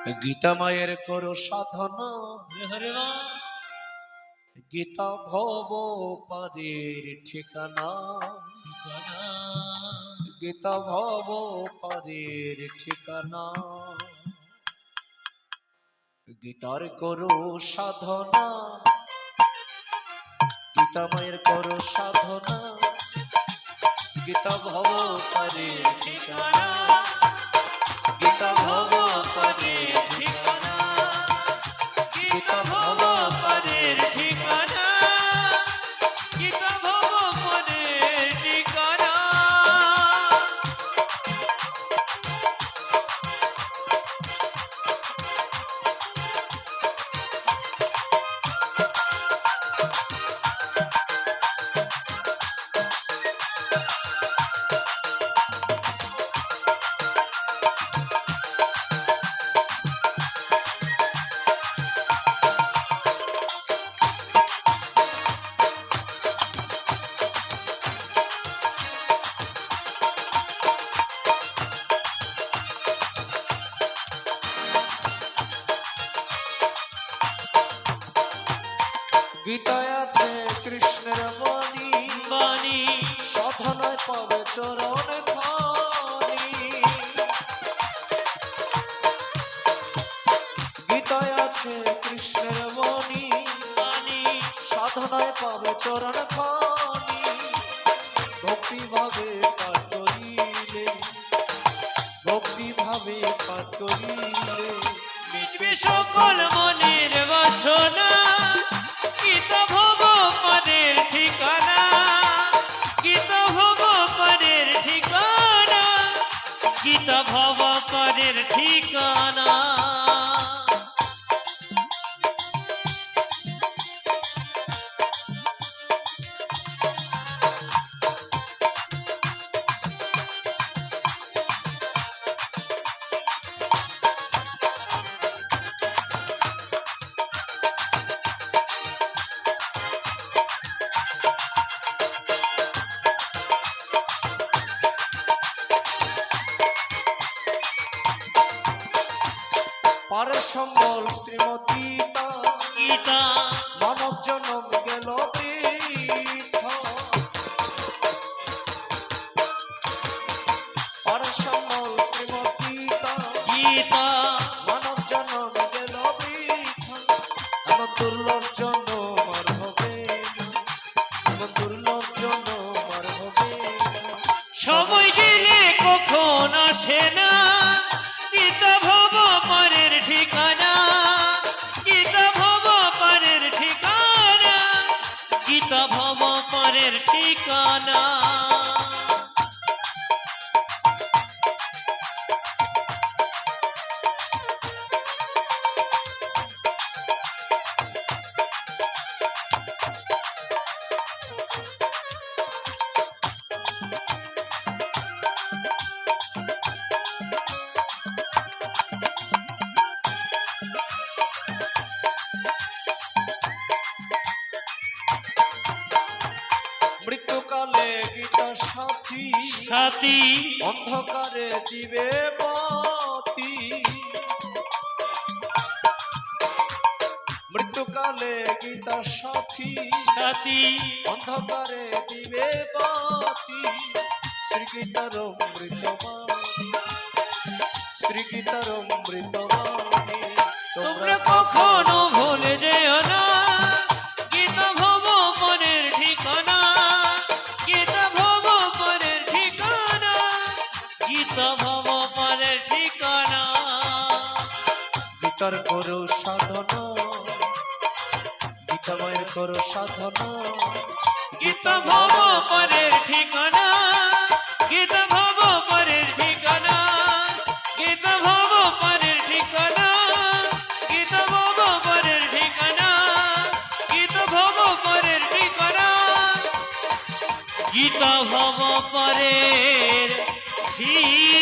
গীতা মায়ের করো সাধনা, গীতা ভব পারের ঠিকানা, গীতা ভব পারের ঠিকানা। গীতার করো সাধনা, গীতা মায়ের করো সাধনা, গীতা ভব পারের ঠিকানা, গীতা ভব পারের ঠিকানা, গীতা ভব পারের ঠিকানা, গীতা ভব পারের ঠিকানা। গীতায় আছে কৃষ্ণের বাণী, বাণী সাধনায় পাবে চরণ খানি। গীতায় আছে কৃষ্ণের বাণী, বাণী সাধনায় পাবে চরণ খানি। ভক্তি ভাবে পাঠ করিলে, ভক্তি ভাবে পাঠ করিলে মিটবে সকল মনের বাসনা। গীতা ভব পারের ঠিকানা, গীতা ভব পারের ঠিকানা, গীতা ভব পারের ঠিকানা। পারে সম্বল শ্রীমতী গীতা, মানব জন্ম গেল বৃথা। পারে সম্বল শ্রীমতী গীতা, মানব জন্ম গেল বৃথা। এমন দুর্লভ জন্ম আর হবে না, এমন দুর্লভ জন্ম আর হবে না। সময় গেলে কখন আসে না, গীতা ভব পারের ঠিকানা, গীতা ভব পারের ঠিকানা, গীতা ভব পারের ঠিকানা। মৃত্যুকালে গীতা সাথী, সাথী অন্ধকারে দিবে বাতি। মৃত্যুকালে গীতা সাথী, সাথী অন্ধকারে দিবে বাতি। শ্রীগীতার অমৃতবাণী, শ্রীগীতার অমৃতবাণী তোমরা কখনো ভুলে যেও না। গীতা ভব পারের ঠিকানা, গীতা ভব পারের ঠিকানা, গীতা ভব পারের ঠিকানা। গীতার করো সাধনা, গীতা মায়ের করো সাধনা, গীতা ভব পারের ঠিকানা, গীতা ভব পারের ঠিকানা, গীতা ভব পারের ঠিকানা, গীতা ভব পারের ঠিকানা, গীতা ভব পারের ঠিকানা, গীতা ভব পারের ঠিকানা।